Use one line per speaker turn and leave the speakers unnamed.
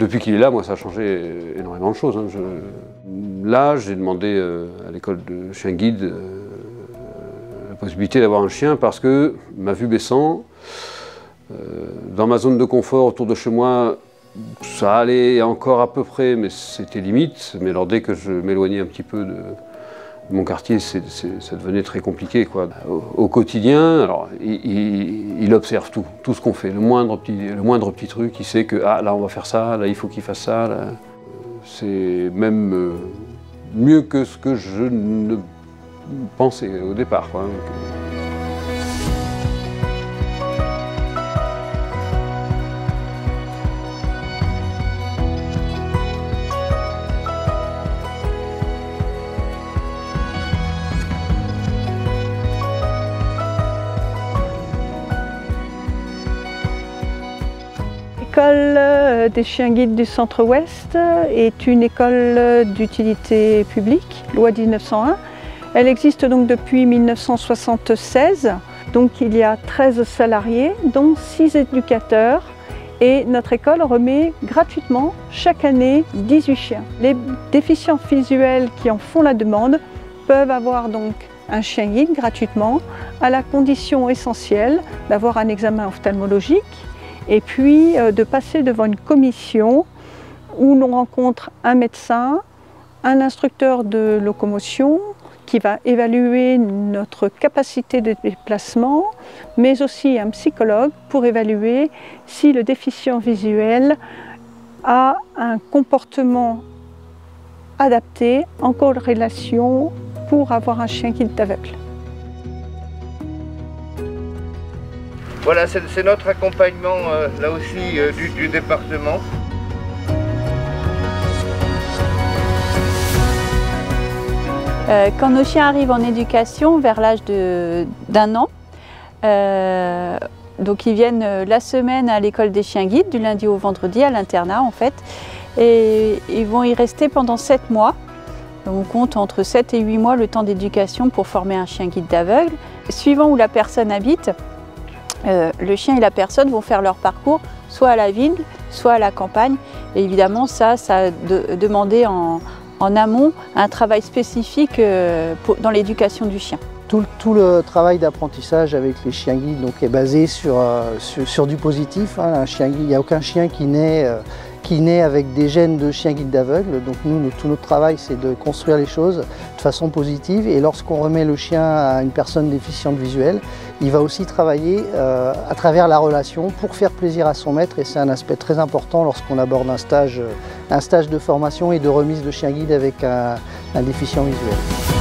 Depuis qu'il est là, moi, ça a changé énormément de choses. Hein. Là, j'ai demandé à l'école de chien guide la possibilité d'avoir un chien parce que, ma vue baissant, dans ma zone de confort autour de chez moi, ça allait encore à peu près, mais c'était limite. Mais alors, dès que je m'éloignais un petit peu de mon quartier, ça devenait très compliqué, quoi. Au quotidien, alors, il observe tout ce qu'on fait, le moindre petit truc, il sait que ah, là on va faire ça, là il faut qu'il fasse ça. C'est même mieux que ce que je ne pensais au départ, quoi.
L'école des chiens guides du Centre-Ouest est une école d'utilité publique, loi 1901. Elle existe donc depuis 1976. Donc il y a 13 salariés, dont 6 éducateurs. Et notre école remet gratuitement chaque année 18 chiens. Les déficients visuels qui en font la demande peuvent avoir donc un chien guide gratuitement, à la condition essentielle d'avoir un examen ophtalmologique et puis de passer devant une commission où l'on rencontre un médecin, un instructeur de locomotion qui va évaluer notre capacité de déplacement, mais aussi un psychologue pour évaluer si le déficient visuel a un comportement adapté en corrélation pour avoir un chien guide aveugle.
Voilà, c'est notre accompagnement là aussi du département.
Quand nos chiens arrivent en éducation vers l'âge d'1 an, donc ils viennent la semaine à l'école des chiens guides, du lundi au vendredi à l'internat en fait, et ils vont y rester pendant 7 mois. On compte entre 7 et 8 mois le temps d'éducation pour former un chien guide d'aveugle. Suivant où la personne habite, le chien et la personne vont faire leur parcours soit à la ville, soit à la campagne. Et évidemment, ça a demandé en amont un travail spécifique dans l'éducation du chien.
Tout le travail d'apprentissage avec les chiens guides donc, est basé sur du positif. Hein. Un chien guide, il n'y a aucun chien qui naît avec des gènes de chien guide d'aveugle. Donc nous, tout notre travail, c'est de construire les choses de façon positive. Et lorsqu'on remet le chien à une personne déficiente visuelle, il va aussi travailler à travers la relation pour faire plaisir à son maître. Et c'est un aspect très important lorsqu'on aborde un stage de formation et de remise de chien guide avec un déficient visuel.